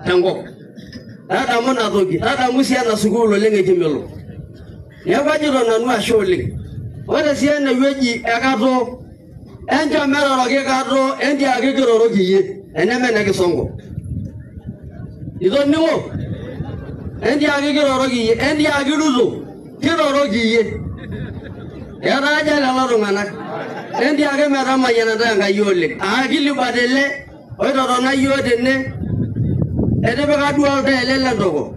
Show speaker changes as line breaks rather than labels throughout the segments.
Tango. Tata mo na toki. Tata mo siya na sukulu lenge kimelo. Yabajiro na nua shole. Wala siya na weji ekato. Enja mera roge kato. Endi agigiro rogi ye. Eneme na kisongo. Izo niwo. Endi agigiro rogi ye. Endi agiruzo. Kiro rogi ye. Yara aja la lorungana. Endi age mera mayana danga yole. Agili badele. Oito rona yode ne. Ede beka dual te elele ndogo.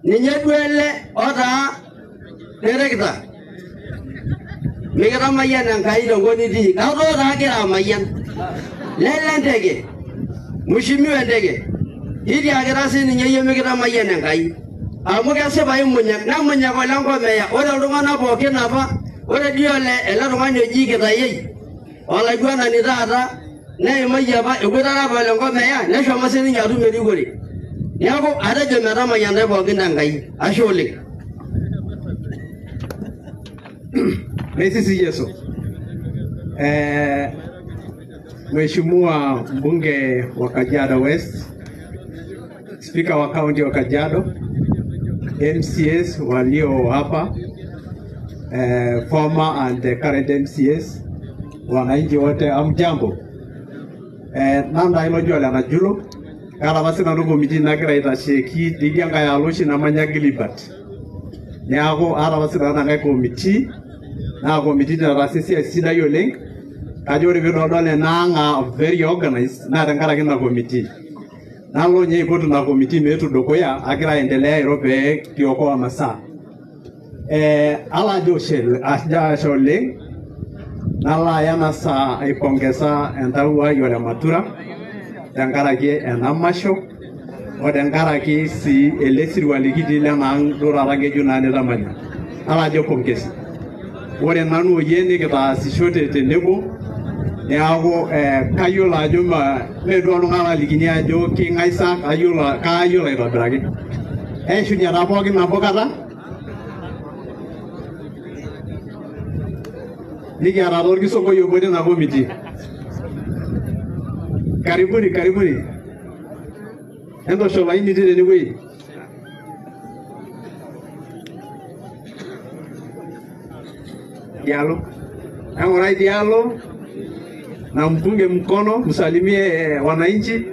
Ninye duele ota direkta. Mikira mayan ang kailo ngoni di. Kauto ota kira mayan. Lele ndege. Mushimi ndege. Idi akira si ninye ye mikira mayan ang kai. Amuka se bayi munyak. Na munyak ko lang ko meya. Ora rungana boke na ba. Ora diole ela rungana yoji kita ye. Wala gwana ni dada. Ne maya ba igudara ba longo meya ne shoma sini nyadu meri gori yako ada jemera mayande bogi nangai ashole
Mesisi Yesu Mheshimiwa mbunge wa Kajiado West, Speaker wa kaunti wa Kajiado, MCS walio hapa, former and current MCS, wananchi wote amjambo. Nanda ilo jole na julo kala basi na rugo miji na kira ita sheki digi anga ya loshi na manya gilibat nyako ara basi na ngai komiti na komiti na rasisi ya sida yo link kajori biro dole na anga very organized na rangara kina komiti na lo nye ikotu na komiti metu dokoya akira endelea irobe kioko wa masa ala joshel asja shole Nala yana sa ipongeza entaua yole matura tenkaraki enamasho o tenkaraki si elesiri walikiti lenang dorarageju nani tamanya ala jo pongezi ore nanu oye nikitaasishote tenebo neaku kayiolo ajo medu oltung'ani alikini ajo king'aisa kayiolo aitobiraki eishunye taa pookin nabo kata Nikiata torkisongo yobote nabo miti. Karibuni. Endo sholaini tene niwei. Dialo. Angorai dialo. Na mpunge mkono msalimie wananchi.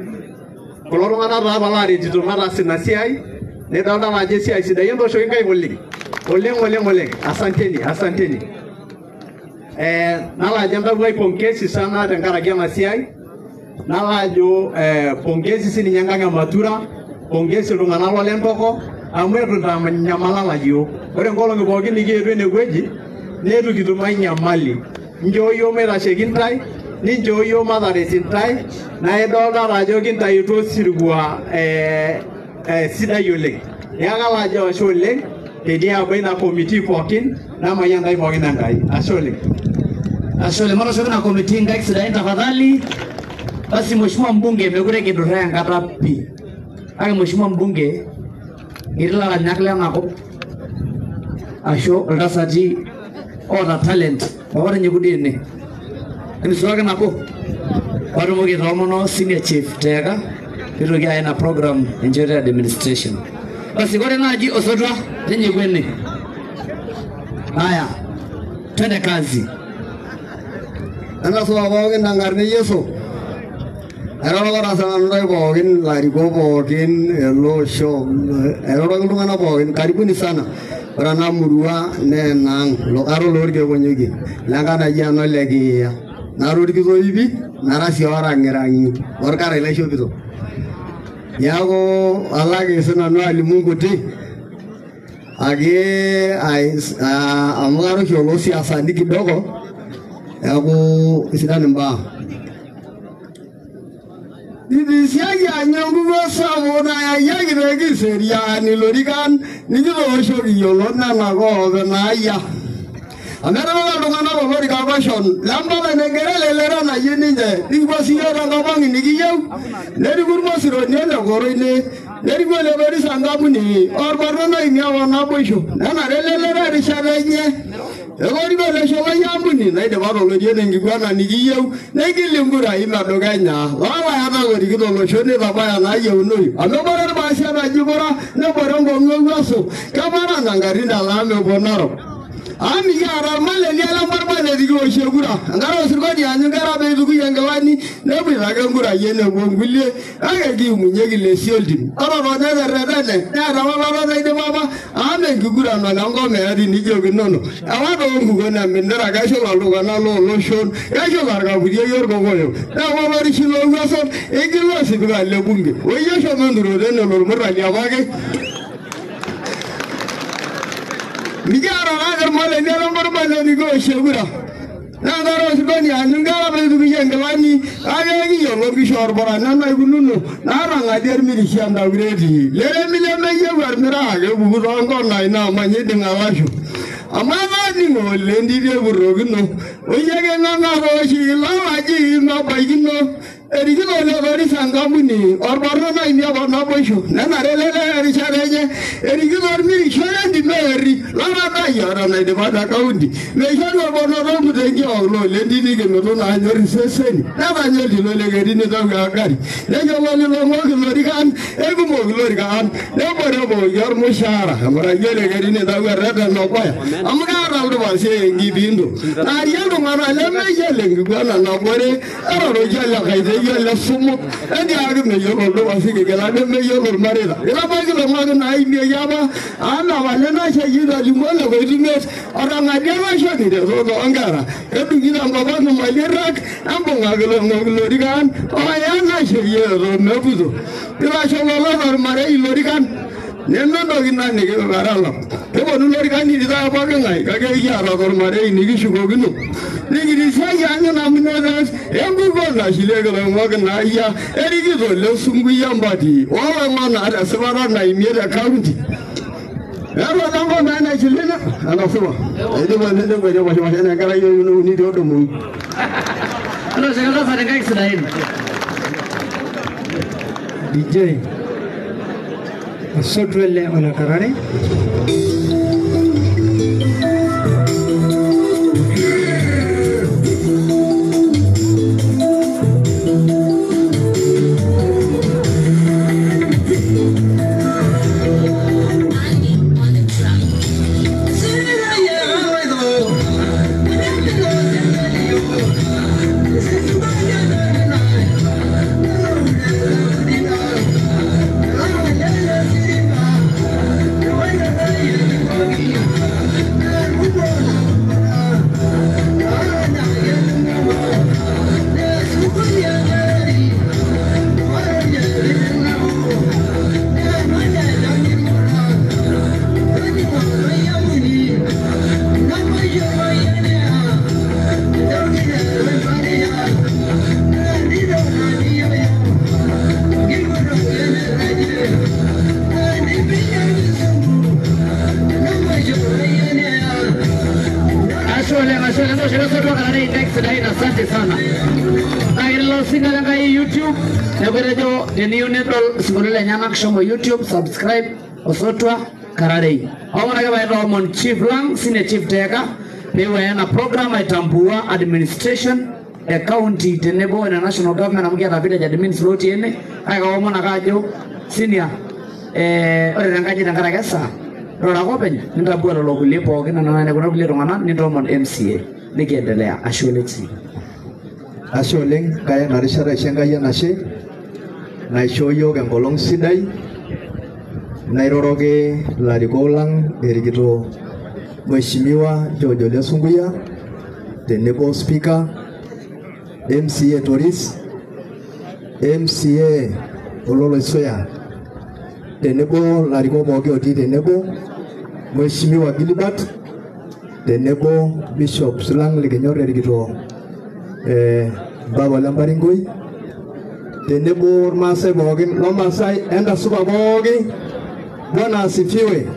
Kulo tung'anak taa balari tito mataas ina siai. Nidolta naa ajo esiai sidai entoshoki nkaik oleng. Oleng. Asanteni. Nala jamba kwa pongezi sana tenkaraki ena siai. Nala ajo pongezi sininye nkang matura, pongezi iltung'anak lolempoko amu itu ntamanyamala yiok. Ore nkolong'i pookin nikietuo enewueji netu kitum ai nyamali. Nchoo yiok maitasheki ntae, ninchoo yiok mataret ntae, naa idolta ajo kintaituo osirua sidai oleng. Neeku kalo ajo ashe oleng teniaba ina komiti pookin namayian ntae pookin Enkai. Ashe oleng.
Asole mara shona komiti ngai sidain tafadhali. Basi mheshimiwa mbunge mekure kidurra enkata pi. Kake mheshimiwa mbunge irila nyakle nako. Asho iltasati oota talent ore nyekudine. Enisulaki nako. Watumoki toomono senior chief teka pitoki aya ina program enchoto administration. Basi kore naaji osotwa tenyekwene. Haya. Twende kazi.
Anga suwa pookin nangarni Yesu. Erorokita sana ntae pookin larikok pookin elosho. Eroroki iltung'anak pookin. Karibuni sana. Ore ena murua naa enang lokaro lorkekonyoki. Lenkai naji ena lekiia. Narorikito ipi nara sii orang'irang'i orkarash laishopito. Neeku alake sinanu alimu nkuti. Ake amu kara oshi olosiasani kidogo. Neeku isidan imbaa. Idisiaki anyanguko sapuk nayayiaki tekiseriani lorikan nikitooshoki yiolot nena koopeny naayia. Amu etipika iltung'anak olorika pashon lempala negere elelero nayieu ninche nikipuo siyiok tenkop ang' nikiyieu neriku irmosironi ele koroi neriku ele Perisa Ngambuni orbarnot oing'ua naboisho nenare elelero erishata enye Ekori ko le shola yambuni na ide baro lo jene ngigwana nikiyeu nekilimbura ina doganya wala yana gori kito lo shone baba na yeuno amebara basha na jibora na borongo ngwaso kamara nangarinda lame bonaro ami yara male ni ala marbale digo shegura ngaro sirgodi anyangara be dugu yangalani ne bila gangura yene bongulie aga gi munyegi le sioldi aro rode redane ya rawala rode de baba ame ngigura no nango me adi ni jogi nono awado ngugo na mindara ga shola luga na lo shon ya shola ga budiye yorgo goyo na wala ri shilo ngaso egilo sibiga le bunge oye sho manduro de no lo murali abage Migara agar male ni alam berbalik ni go shegura. Na daro sibani anjungara begitu bijengalani. Ayah ni yang lebih shor bara. Nana ibu nunu. Nara ngajar miri siam dah gredi. Lere mile meja bermerah. Buku rongkon na ina manje dengan lasu. Amana ni mo lendi dia burogino. Oye ke nganga roshi lawa ji ma baigino. Erigino le bari sangamuni. Orbarno na ini apa na bosho. Nana rele rishareje. Erigino miri shoran di meri. Lara na yara na de bada kaundi. Me shoro bono romu de ki oglo lendi ni ke no na nyori seseni. Na ba nyori lo le gedi ni daga gari. Le jo wali lo mo glori kan. Egu mo glori kan. Le bo yor mo shara. Amara yele gedi ni daga rada no kwaya. Amga ra ro ba se ngi bindo. Na yelo mara le me yele ngi bana na bore. Aro ro jala kaide yele sumo. Edi agi me yoro lo ba se ke gala me yoro marela. Ila ba gelo ma na ai me yaba. Ana wale na she yida limona ko dimes. Ora ngadiama shoni de so angara. Edu gida ngaba no malirak. Ambo ngagelo ngoglo dikan. Aya na she yero me buzo. Ila shola lo mare ilorikan. Nendo dogina ni ke baralo. Ebo nu lorikan ni da ba ngai. Kage yara kor mare ni ki shugo ginu. Ni ki sa yanga na mino das. Embu go na shile go ngogna ya. Eri ki do le sungu yambati. Wala mana ada sebara na imira county. Ero dango na na chilena ana suwa ede ba nende ko joba joba na kala yo ni do mu
Ano segala pada guys lain
DJ Sotwele ona karare asante sana. Ailo singala ngai YouTube. Neberejo deniu netol singolele nyamak shomo YouTube subscribe osotwa kararei. Omana ke bai Roman Chief Lang sine Chief Teka. Pewe na program itambua administration a county tenebo na national government amukia ta village admin float yene. Aka omana kajo senior ore rangaji nangara kesa. Rora kopenya nindabua lolo kulie pookin na nana kuna kulie tung'anak nindomon MCA nikiendelea asholeti.
Ashe oleng kaya narishara ishengai enashe naisho yiok enkolong sidai nairoroki larikok lang erikito Mheshimiwa George Ole Sunkuya tenebo speaker MCA Toris MCA Ololo Soya tenebo larikok pooki otii tenebo Mheshimiwa Gilbert tenebo Bishop Sulang likinyor erikito Baba Lambaringoi tenebo Maasai pookin lomaasai enda supa pooki Bwana asifiwe.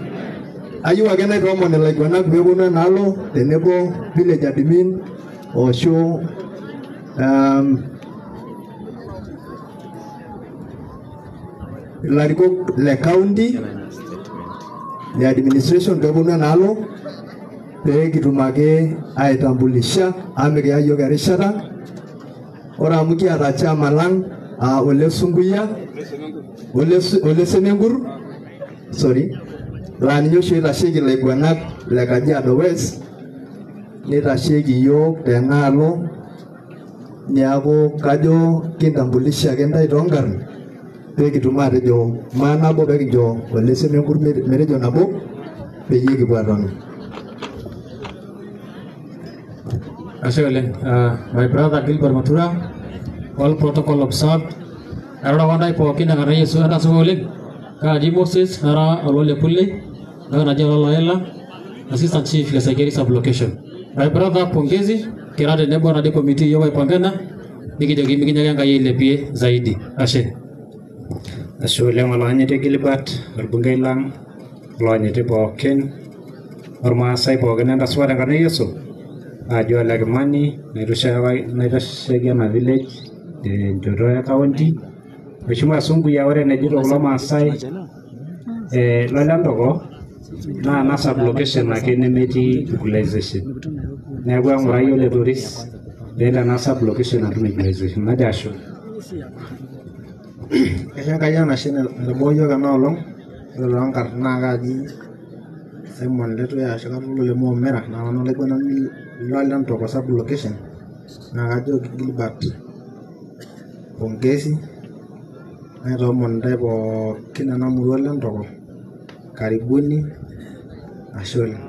Ayieu ake naitoomon ilaiguanak meponu enaalo tenebo village admin osho ilarikok le county le administration peponu enaalo pee kitum ake aitambulisha amikiya yiok erishata. Ore amu kiata chama lang Ole Sunkuya, Ole Semenkur, laa ninye oshi oitasheki ilaiguanak le Kajiado West, nitasheki yiok tenaalo, niaku kajo kintambulisha ake ntae toonkarn pee kitum atejo maanabo pee kincho Ole Semenkur metejo nabo peyie kipuo atoni.
Ashe oleng, my brother Gilbert Matura, all protocol observed. Arora wandai pookin enkata Yesu entasupa oleng. Kaaji Moses nara olole Pule, naji Ololaela, Assistant Chief Lesekeri Sub-Location. My brother pongezi, kira tenebo na di committee yiok aipongana, nikijoki mikinyaki Enkai ailepie zaidi. Ashe.
Ashe oleng olonyiti Gilbert, orbungei lang, olonyiti pookin, ormaasai pookin entasupa tenkata Yesu. Ajo Ole Kimani, naitasheki ena village tenchoto e county. Mheshimiwa Sunkuya, ore enejito kulo maasai lolentoko naa ena sub-location ake nemetii equalization. Neeku eng'urai Ole Toris peelo ena sub-location atum equalization. Najo ashe.
Ashe Enkai enashe naitubulu yiok ena olong'. Ore toonkarn naa kaaji Simon Letuya ashu Katolo le Momera naa nanu olaiguanani lolentoko sub-location naa kajo Gilbert pongezi naitoomon ntae pookin ena murua olentoko. Karibuni, ashe oleng.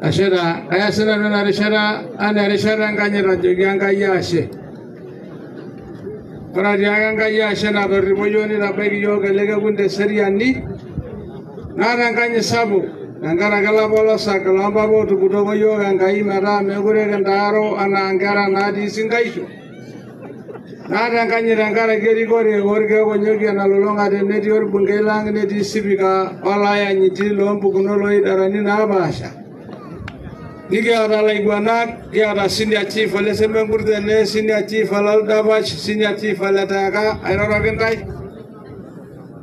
Ashe taa, kaya nanu ena rishata enaa erishata enkanyit ajoki Enkai ashe. Ore atiaki Enkai ashe natorripo yiok nitabaiki yiok ele kekun teseriani, naata enkanyit sapuk tenkaraki olapa olosak loompapa ootuputoko yiok Enkai metaa mekure kintaaro anaa nkera natii sinkaisho. Naata enkanyit tenkaraki erikore orkeek onyokie nalulung'ate netii orbungei lang netii sipika olayanyiti loompukunot loidarani naapaasha. Nikiata laiguanak, kiata senior chief Ole Semenkur tene, senior chief Ole Oldapash, senior chief Ole Teeka, airoroki ntae.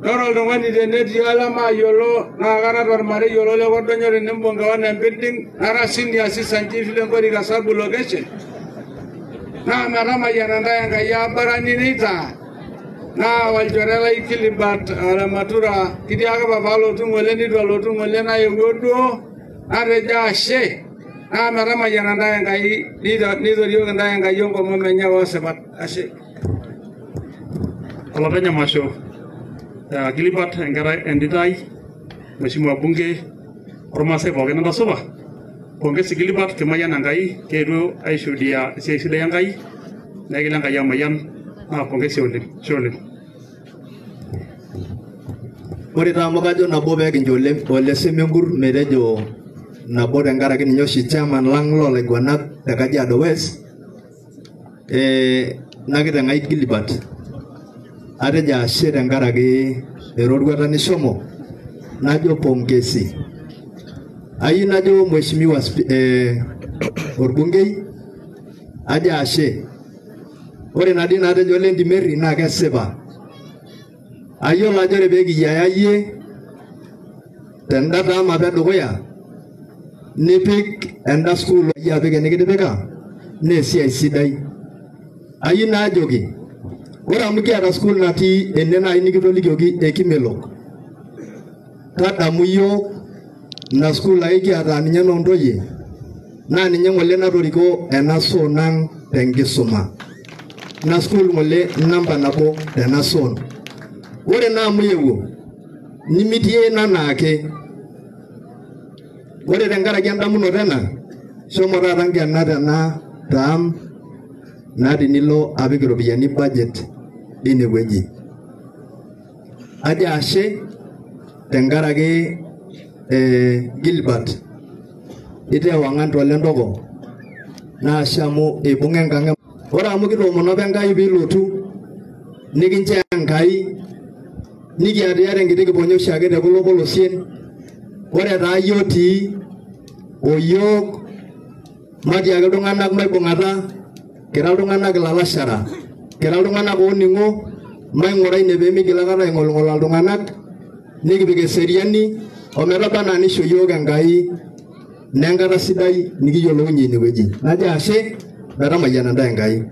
Ore oltung'ani tenetii olemayiolo naa kara tormarei yiolo le Kordonyo tenembung keon empiding, nara senior assistant chief lenkorika sub-location. Naa metamayiana ntae Enkai abarani neitaa. Naa olchore lai Gilbert Ole Matura kitii ake papa lotum ng'ole nitu alotu ng'ole naewuo duo natejo ashe. Naa metamayiana ntae Enkai nitorioki ntae Enkai enkomom enye oosipat. Ashe.
Olopeny emasho Gilbert enkerai entitai, Mheshimiwa bunge ormaasai pookin entasupa. Pongezi Gilbert, kimayian Enkai, kietuo aishuhudia esiai sidai Enkai, nekilo Enkai amayian naa pongezi oleng. Ashe oleng.
Ore taa amu kajo nabo pee kincho Ole Semenkur metejo nabo tenkaraki ninye oshi chairman lang loolaiguanak te Kajiado West, nakiteng'ai Gilbert atejo ashe tenkaraki eroruata nishomo, najo pongezi. Ayieu najo Mheshimiwa orbungei ajo ashe. Ore nadii naatejo Ole Ntimeri naa kesipa. Ayiolo ajo ore pee kiyiaya yie tenda taam apa edukuya nipik enda school yie apik enikitipika naa esiai sidai. Ayieu naa ajoki ore amu kiata school natii ene naaji nikitolikioki Ekimelok, tadamu yiok ina school ake kiata ninye noontoyie naa ninye ng'ole natoriko ena zone ang tenkisuma. Ina school ng'ole namba nabo tena zone. Ore naa amu eewuo nimitie nanaake. Ore tenkaraki endamunoto ena shomo taata nkena tena taam naa tinilo apik iropiyiani budget ine wueji. Ajo ashe tenkaraki Gilbert ita ewang'an tolentoko naa ashe amu eibung'a enkang'. Ore amu kitoomono apa Enkai piilotu nikincho Enkai nikiatiata enkiti kiponyo oshiake te kulo polosien. Ore taa yiok otii oyiok matiaki iltung'anak maibung'ata, kira iltung'anak ilalashara, kira iltung'anak ooning'o, maing'urai ine pee migil aikata aing'oling'ola iltung'anak, nikipik eseriani, ometaba naa nisho yiok Enkai nenkata sidai nikiyiolounye inewueji. Najo ashe metamayiana ntae Enkai.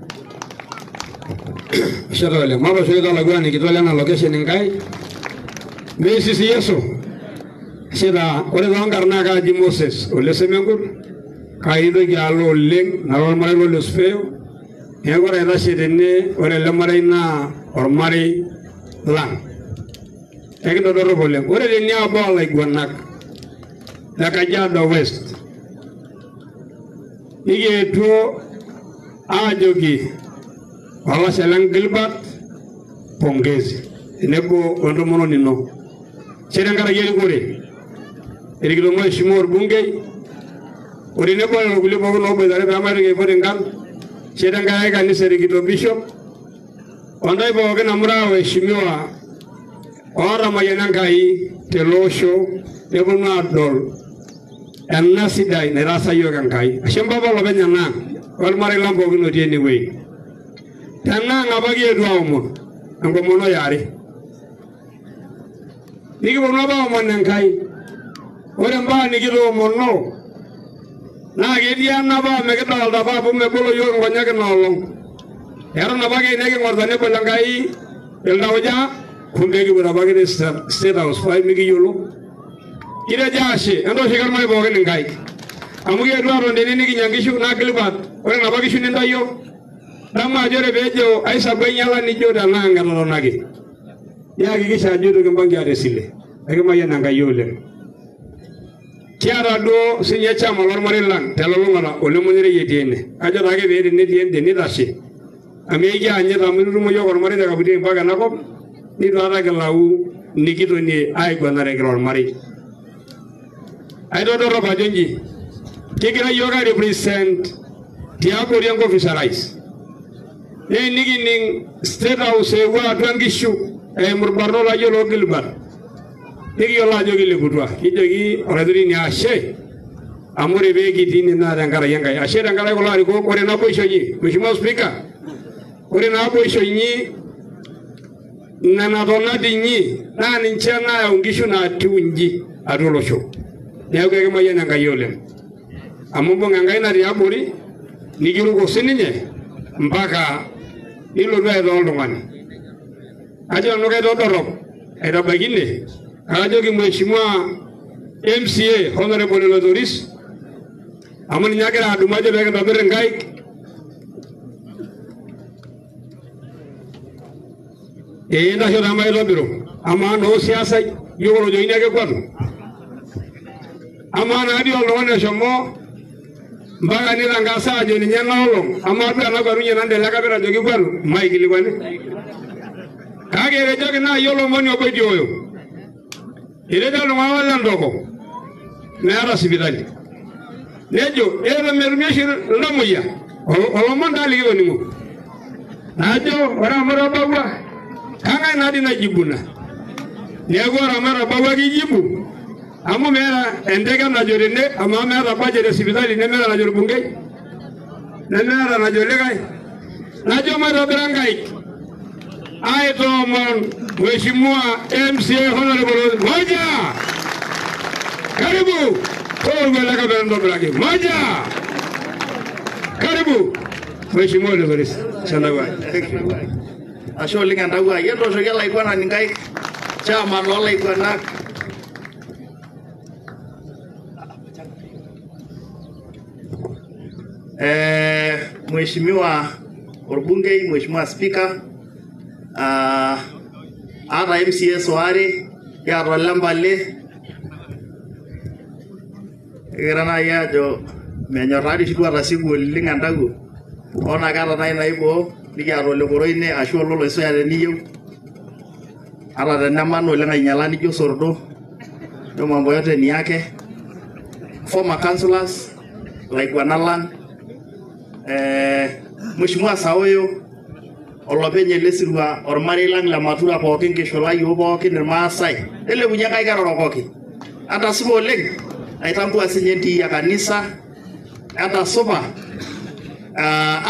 Ashe oleng. Mapasho kitalakwani kitole ena location Enkai. Meisisi Yesu. Ashe taa ore toonkarn naa kaaji Moses Ole Semenkut. Kaitoki alo oleng nalo ormarei lo Lespeyo. Neeku ore aitashe tene ore ele marei naa ormarei lang. Ekidodorop oleng. Ore teniabo olaiguanak le Kajiado West nikietuo aajoki olashe lang Gilbert pongezi tenebo wentomononi ino. Nchere tenkaraki erikore erikito mheshimiwa orbungei otenebo lelo kulie pookin ooboitare peemaitoki aipot inkarn. Nchere tenkaraki kanisa erikito bishop ontae pookin amu ira waheshimiwa ootamayiana Enkai tele osho neponu aadol ena sidai naitaasa yiok Enkai. Ashe mpapa olopeny enaang ormarei lang pookin otii enewueji. Tenaang apa kietuo aomon enkomono yare. Nikiponu apa aomon Enkai. Ore mbaa nikitoomono naa ketii enapa mikidolta apa amu mebolo yiok nkonyek inoolong. Eton apa neking'or tenebol Enkai iltauja kumbe kipuo apa kiti State House pae mikiyiolo. Kitejo ashe entooshiki ormarei pookin Enkai. Amu kietuo aton tene nikinya nkishu naa Gilbert ore napa kishu nintayio damu ajo ore peejo aisabu ainyala nijo tenaang etotonaki. Nihakikisha ajo itu kimpangie aata esile. Ekimayian Enkai oleng. Kiata duo sinye chama lormarei lang telulung'ata Ole Munyerei etii ene. Kajo taake pee tenetii ende nitashe. Amu ekianyit amu itutumo yiok ormarei te Kaputiei mpaka enakop nitu aikata kilau nikitonie aiguanare kira ormarei. Aitodorrop ajo nji kigira yiok airepresent tiabori enkopis orais. Nee nikining State House eewuo atua nkishu eimu irbarnot laijo loo Gilbert. Nikiyiolo ajo kiliputua kijoki olaturuni ashe amu ore pee kitii ine naa tenkaraki Enkai. Ashe tenkaraki kulo arikok ore naboisho inyi Mheshimiwa Speaker. Ore naboisho inyi nena tonat inyi naa ninche naayau nkishu naatiu inji atua olosho. Neeku ekimayian Enkai oleng. Amu imbung Enkai natii abori nikiruko sininye mpaka nilotu aitoo oltung'ani. Ajo nanu kaitodorrop aitabaikine ajoki Mheshimiwa MCA Honorable Lotoris amu ninye agira adumu ajo pee kintobirr inkaik. Intasho taa maitobiru amaa noo siasai yiok olojokini ake kwatu. Amaa naadii oltung'ani oshomo mpaka nitangasa ajo ninye enaolong amaa duo enakwatunye nande ele kapita ajoki kwatu maikilikwani. Kake etejoki naa yiolo omoni obo itioyo. Etejo iltung'anak lentoko meeta sipitali. Nejo eton metumi oshi iltamuoyia olomon taa likitoning'o. Najo ore amu etabawua kang'ae naadii naijibuna. Neeku ore amu etabawua kijibu amu meeta enteke najo tene amu meeta budget esipitali nemeeta najo orbungei nemeeta najo likae. Najo maitobira nkaik aitoomon Mheshimiwa MCA Honorable moja. Karibu kueleka kapita ntobiraki moja. Karibu Mheshimiwa Lotoris. Shandawa.
Ashe oleng entawuo ai etooshoki olaiguanani nkaik chairman loolaiguanak. Mheshimiwa orbungei, Mheshimiwa Speaker, ata MCAs waare kiata olembale kigira naaji ajo menyorrari oshi duo atasiku oleng entawuo ona keeta naaji naiboo nikiata olekoroi ashu ololoisuya teniyieu ata tenemana oleng ainyala nijo sordo ndio mambo yote ni yake. Former councillors laiguanak lang Mheshimiwa Saoyo olopeny ele sirua ormarei lang le Matura pookin kishula yiok pookin irmaasai nelepunye nkaik erorokoki atasupa oleng aitambua sinye entii ya kanisa atasupa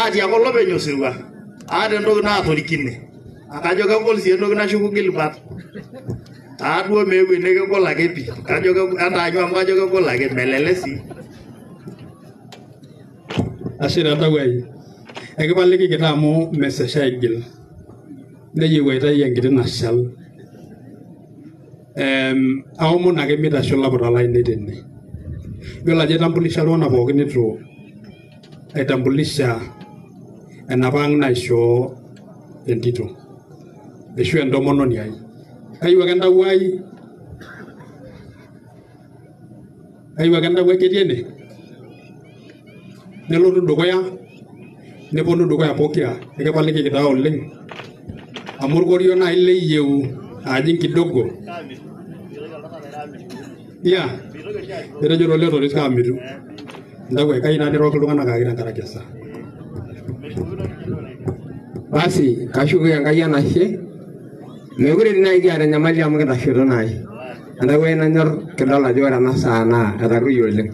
atiaka olopeny osirua aata entoki naatorikine akajo kegol sii entoki nashuku Gilbert
Aduo mewe nege ko lage pi. Kajo ko anda anyo am kajo ko lage melelesi.
Asira tawai. Ege baliki kita mo mesesha igil. Neji weta yengite nashal. Au mo nage mita shola botala indetene. Yola jetambulisha rona pookin itu aitambulisha enapang naisho entito. Eshu entomononi ai. Kayieu ake entawuai ketii ene nelotu dukuya neponu dukuya pokira ekipaliki kitaa oleng amu orkorio nai leyieu ajing kidogo ya etejo tole toris kaamitu entawuai kayieu naa niroki iltung'anak ake tenkaraki esaa.
Basi kashuku Enkai enashe mekure nai kiata enyamali amu kitashoto nai. Entawuai nanyor kidol ajo ore ena saa naa etarruoyie oleng.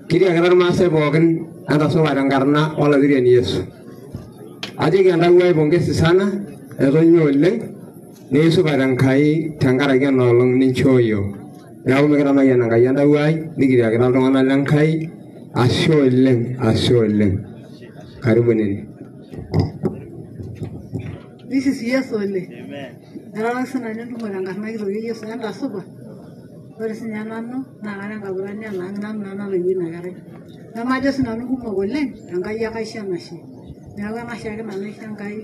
Kitiakita irmaasai pookin entasupa tenkarna olathiriani Yesu. Ajoki entawuai pongezi sana etonyua oleng neisupat Enkai tenkaraki enoolong ninchooyo. Neeku mikitamayian Enkai entawuai nikitiakita iltung'anak lenkai ashe oleng. Karibu nini.
This is Yesu oleng. Erara sinanu entumo tenkarna kitoki Yesu entasupa. Ore sinye nanu naa kara enkapurani alang' nanu naloyie ina kerai. Nemajo sinanu kumok oleng Enkai ake aisho enashe. Neeku enashe ake nanu aisho Enkai.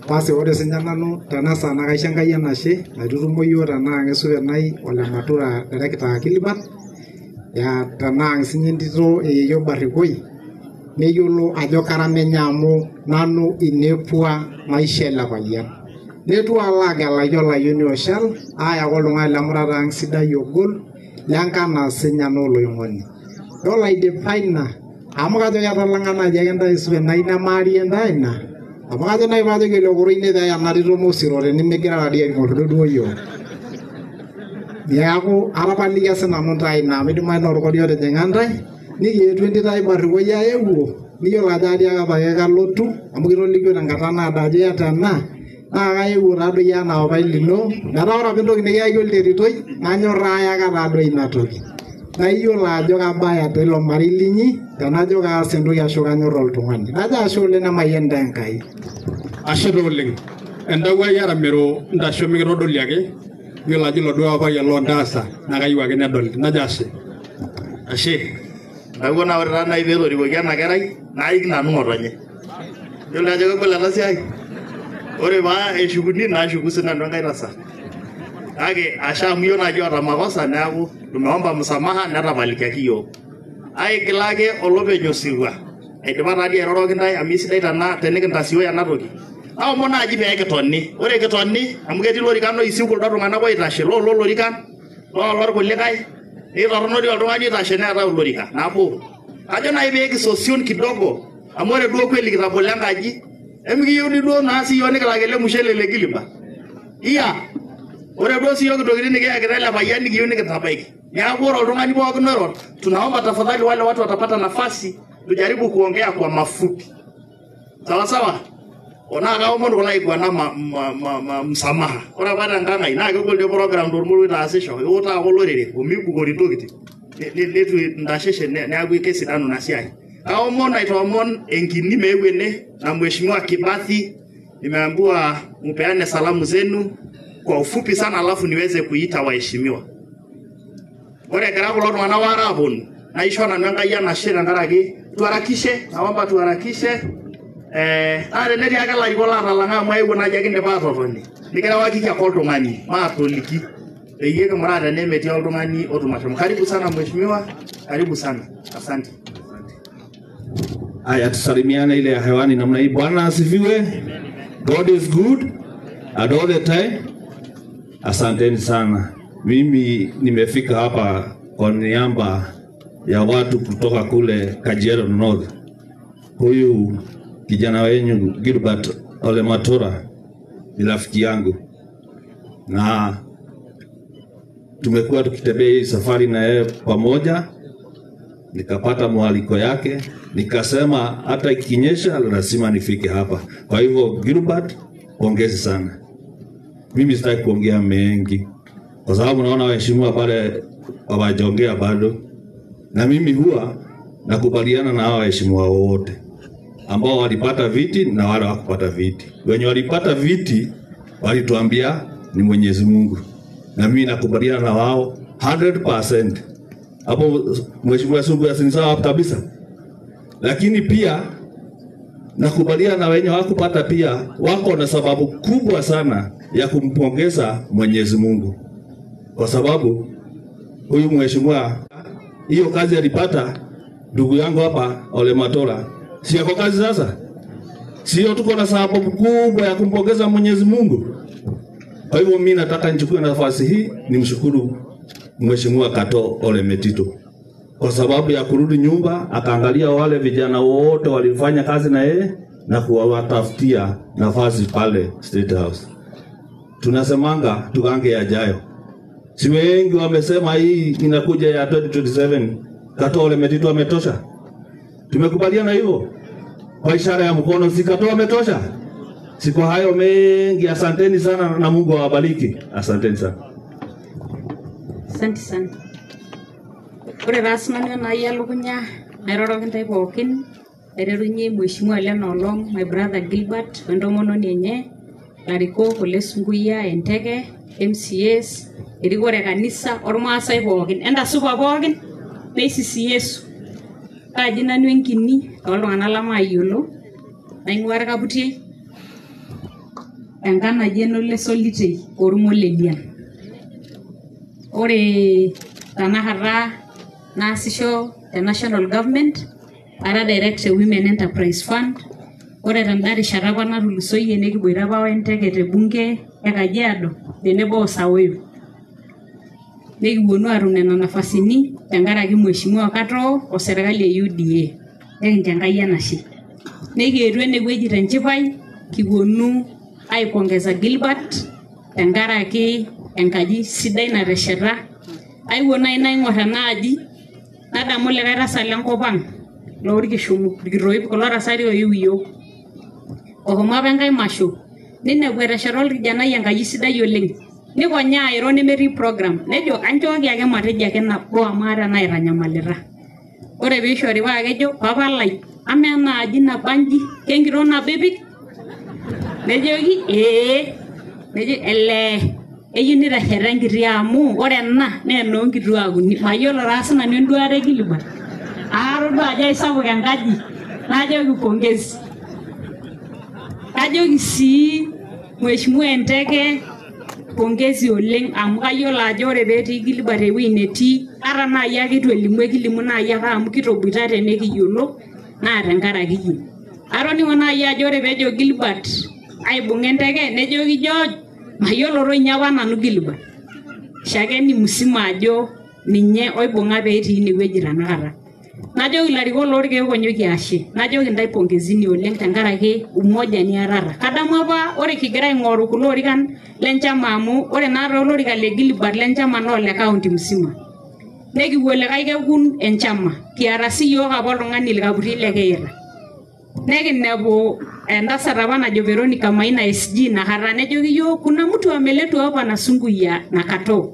Basi ore sinye nanu tena saa naa kaisho Enkai enashe naitutumo yiok tenaa kesupat nai Ole Matura Director Kilibat ya tenaa sinye entito eyieyio Barrikoi neyiolo ajo kara menye amu nanu inepua maisha ele payian. Netu alo agelaki olayioni oshal ayaki oltung'ani lemurata ang' sidai ogol lenkana sinya oloing'oni. Yiolo aidipa ina amu kajo ketalang'a naji ake ntae supat nai nemaarie ntae ina amu kajo nai paajoki ele koroi nepeya ena tito mosiro tenimigira tadii aing'or duo yiok. Neeku atapalikia sinanu ntae ina amu idimayu naa orkorio otijing'a ntae nikietuo entito ai Barrikoi aewuo niyiolo ajo atiaka apake kalotu amu kitolikio tenkata naado ajo iyata ena naa kaewuo taadoi enaa papai lino metaa ore apa entoki nikiyaki olteritoi nanyorraa ayaka taadoi ina toki. Naa iyiolo ajo kabaya teilo marei linyi tenajo kaas entoki ashu kanyorr oltung'ani. Najo ashe oleng nemayian taa Enkai.
Ashe taa oleng. Entawuai Aramero ntasho mikitodoli ake yiolo ajo ilo duo papai lontaasa naa kayieu ake nedoli. Najo ashe.
Ashe. Neeku naa ore taa nai peetorikoki ena kerai naik nanu ng'otonye. Yiolo ajo kegol ena siai. Ore paa eshukuni naashuku sinanu Enkai tasa. Kake ashe amu yiok naaji oota makosa neeku tumeomba msamaha netapalikiaki yiok. Aigila ake olopeny osirua. Aidipa taadii airoroki ntae amu isidai tenikintasioyo ena toki. Aomon naaji pee kitoni. Ore kitoni amu ketii lorikan oisiu kuldo tung'anak oitashe lolorikan lolorkulikae nitorrono dii oltung'ani oitashe neetae olorika nabo. Ajo nai pee kisosion kidogo amu ore duo kweli kitabolo enkaji emikiyieu duo naa siyiok nikilak ele mushele le Kiliba. Iya ore duo siyiok intokitin nikiyakita ele payian nikiyieu nikitabaiki. Neeku ore oltung'ani pookin oiro tunaomba tafadhali wale watu watapata nafasi tujaribu kuongea kwa mafupi. Sawa sawa? Ona kaomon kulo aiguana msamaha. Ore apa tenkang' ai naa kegol dii program tormulu itaasisho iutaa ake olorere omibukori ntokitin. Netu intasheshe neeku kesidanu ina siai. Kaomon aitoomon enkini meeu ene na Mheshimiwa Kibathi nimeambiwa mpeane salamu zenu kwa ufupi sana alafu niweze kuita waheshimiwa. Ore egira kulo tung'anak waare aaponu naisho nanu Enkai enashe tenkaraki tuharakishe, naomba tuharakishe. Naa tenetii ake ilarikok laatalang'a amu aewuo naaji ake indipa aatotoni nikirewakiki ake oltung'ani maatoliki peyie king'uraa tenemetii oltung'ani otum ashom. Karibu sana Mheshimiwa, karibu sana. Asante.
Haya, tusalimiane ile ya hewani namna hii. Bwana asifiwe. God is good and all the time. Asanteni sana. Mimi nimefika hapa kwa niaba ya watu kutoka kule Kajiado North. Huyu kijana wenyu Gilbert Ole Matura ni rafiki yangu na tumekuwa tukitembea hii safari na yeye pamoja. Nikapata mwaliko yake, nikasema hata ikinyesha lazima nifike hapa. Kwa hivyo Gilbert, pongezi sana. Mimi sitaki kuongea mengi kwa sababu naona waheshimiwa pale hawajongea bado, na mimi huwa nakubaliana na hao waheshimiwa wote ambao walipata viti na wale hawakupata viti. Wenye walipata viti walituambia ni Mwenyezi Mungu, na mimi nakubaliana na wao 100%. Hapo Mheshimiwa Sungu asinsawa kabisa. Lakini pia nakubaliana na wenye hawakupata pia wako na sababu kubwa sana ya kumpongeza Mwenyezi Mungu, kwa sababu huyu mheshimiwa hiyo kazi alipata. Ndugu yangu hapa Ole Matola, si yako kazi sasa? Sio tuko na sababu kubwa ya kumpongeza Mwenyezi Mungu. Kwa hivyo mimi nataka nichukue nafasi hii nimshukuru Mheshimiwa Kato Ole Metito kwa sababu ya kurudi nyumba akaangalia wale vijana wote walifanya kazi na yeye na kuwatafutia nafasi pale State House. Tunasemanga tukange yajayo. Si wengi wamesema hii inakuja ya 2027 Kato Ole Metito ametosha. Tumekubaliana hivyo. Kwa ishara ya mkono si Kato ametosha. Siku hayo mengi, asanteni sana na Mungu awabariki. Asanteni sana.
Asante sana. Ore rasmani na yalukunya nairoro kintai pookin ererunye mheshimiwa Lena Olong, my brother Gilbert, wendomononi enye, larikok Ole Sunkuya, Enteke, MCAs, erikore kanisa ormaasai pookin. Entasupa pookin neisisi Yesu. Kaji nanu enkini tooltung'anak lamayiolo naing'ua Irkaputiei, enkanaji Ole Solitei ormolelian. Ore tanakata naasisho the national government ara direct women enterprise fund. Ore tenda rishata apa natulusoyie nekiboita apa wenteke te bunge e Kajiado tenebo Saweyu. Nekiponu atum nena nafasini tenkaraki mheshimiwa Kato o serikali e UDA. Nekincho Enkai enashe. Nekietuo enewueji tenchipai kiponu aipongeza Gilbert tenkaraki enkaji sidai natesheta. Aiwuo nai naing'or enaaji nadamu likae tasat lenkop ang' loorkishumu irkitoip kulo tasati oiu iyiok. Ohomo apa enkae masho ninepu etesheta orkijanai enkaji sidai oleng'. Nikonyaa airo nemetii program. Nejo kanchooki ake matejo ake nabo amu aata naitanyamalita. Ore piishori paa kejo papa lai ama enaaji nabanji kenkitok nabo ipik? Nejoki nejo elee eyieu nitesheta enkiti amu ore ena naa enoonkituak uni. Mayiolo taa sinanu enduata e Gilbert. Atodua ajo aisapuk enkaji najoki pongezi. Kajoki sii mheshimiwa Enteke pongezi oleng' amu kayiolo ajo ore peetii Gilbert ewueji netii ata naai ake itu elimu kilimu naai ake amu kitobuita tenekiyiolo naa tenkaraki iyie. Atoning'o naai ajo ore peejo Gilbert aibung'a Enteke nejoki George mayiolo toi ninye apa nanu Gilbert. Shakeni musima ajo ninye oibung'a peetii inewueji tanakata. Najoki ilarikok lorkeek onyoki ashe. Najoki ntae pongezini oleng' tenkaraki umoja niatata. Kadamu apa ore kigira aing'oru kulo orikan lenchama amu ore naa toolorika le Gilbert lenchama naa ole kaunti musima. Nekipuo likae kekun enchama. Kiata siyiok apa oltung'ani Irkaputiei lekiita. Nekinepu entasat apa najo Veronica Maina SG inakata nejoki yiok kuna mtu ameletwa hapa na Sunkuya na Kato.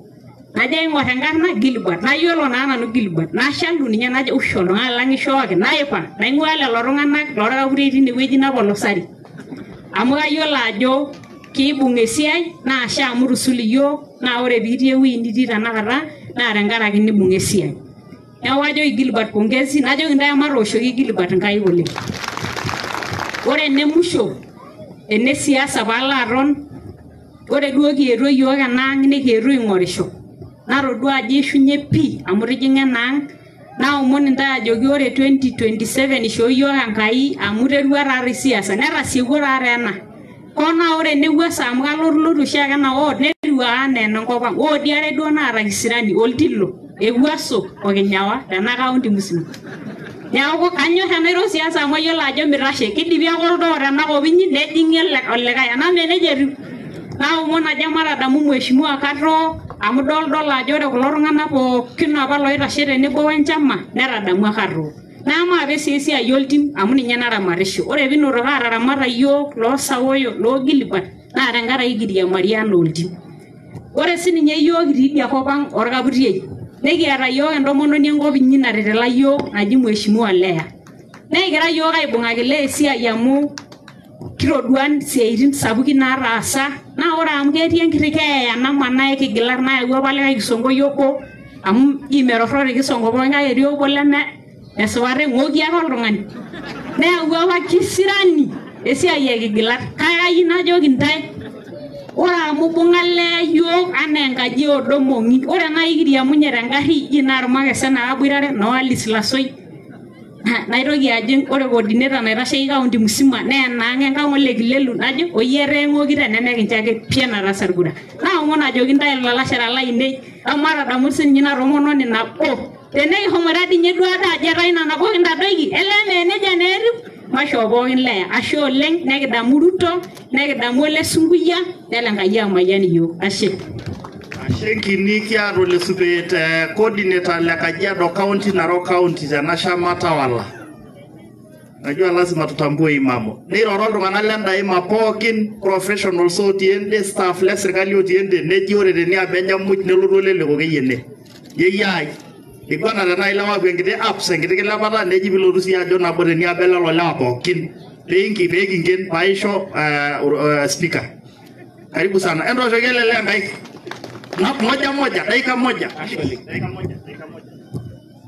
Najo aing'or enkarna Gilbert. Nayiolo naa nanu Gilbert. Nashalu ninye najo usho oltung'ani lang ishooki naipang' naing'ua lelo tung'anak loorkaputiei tinewueji napolosari. Amu kayiolo ajo kiibung' esiai naasha amu itusuli iyiok naa ore piitii ewueji nitii tanakata naa tenkaraki nibung'a esiai. Neeku ajoki Gilbert pongezi, najoki ntae matooshoki Gilbert nkaik oleng'. Ore ene musho ene siasa paalo aton, ore duo kietuo iyiok enaang' nikietuo aing'orisho. Natodua ajo ishunye pii amu tijing'a enaang' naomon ntae ajoki ore 2027 ishoo iyiok Enkai amu terua taatoi siasa netasiekuo taatoi ena. Kona ore enewuasa amu kalotu oshiake ena ward netua anaa enenkop ang'. Ward are duo naata Kisirani, Oltilo, Ewuaso o Kinyawa tena kaunti musima. Neeku kanyor enairo siasa amu ayiolo ajo mitashe. Kidipi ake oltoo tenakop inyi nejing'i olikae. Enaa nejia etiu. Naomon ajo matadamu mheshimiwa Kato amu dol ajo ore kulo tung'anak pookin apa loitashe tenebo wenchama netadamua Kato. Naa maape sii esiai oltim amu ninye naramatisho. Ore piinotoki aataramata iyiok loo Sawoyo loo Gilbert naa tenkaraki kiriamari enaa oltim. Ore sininye yiok kitii idia kop ang' orkaputiei nekiata yiok entomononi enkop inyi natetela yiok naji Mheshimiwa Leah. Nekira yiok aibung'aki Leah esiai amu kitoduan siaitin sapukin nataasa naa ore amu ketii enkiti keeya namanaa kigilat nayawua apa likae kisonkoi obo amu imerorrori kisonko pookin kake etii obo leme esipata ng'oki ake oltung'ani. Neyawua apa kisirani esiai ekigilat kake kayieu najoki ntae ore amu bunga Leah yiok anaa enkaji odomong'i ore nai kiriamunye tengarri iji naa irmakesen nakaboitare noo Alice Lasoi naitoki ajing ore coordinator naitasheki kaunti musima naa enaang' enkang' ole Kilelu najo oyie eteeng'oki tenemekincho ake pii enarasa irkura. Naomon ajoki ntae ilalashera lainei amu matadamu sininye ina tomononi nabo tenekihomoita dii ninye duo ajo etaa ina nabo kintadoiki elee mee nejia naa etiu maishoo pookin Leah ashe oleng nekidamu Ruto nekidamu Ole Sunkuya nelo Enkai amayian iyiok ashe.
Ashe nkini kiata Ole Supet coordinator le Kajiado County Narok County tena shama tawala. Najua lazima tutambue imamo. Niroro iltung'anak lendaima pookin professionals otii ende staff le serikali otii ende neji ore teniaba enyamuj nelotu oleleko keyiene. Yeyiai Igwana tena ilewa enkiti apps enkiti kilepata neji pilotu sii ajo nabo teniaba lelo lewa pookin peekinken paisho speaker. Karibu sana. Entooshoki ele lee nkaik. Dakika moja.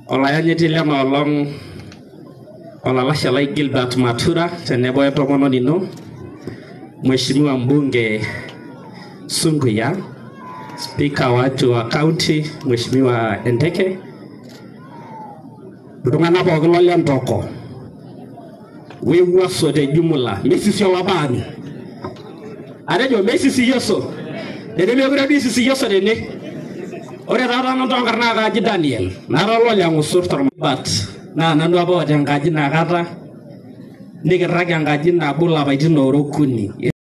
Olayanyiti lena olong' olalashe lai Gilbert Matura tenebo entomononi ino Mheshimiwa mbunge Sunkuya, speaker wetu wa county Mheshimiwa Enteke, iltung'anak pookin lole Ntoko wewuaso te jumla mesisio lapani atejo mesisiyoso tenemekure duo isisiyoso tene. Ore taata nanu tonkarna kaji Daniel nara ololeng'usur tormabat naa nanu apa oota enkaji nakata nikirrag enkaji nabo lapaitin ooro okuni.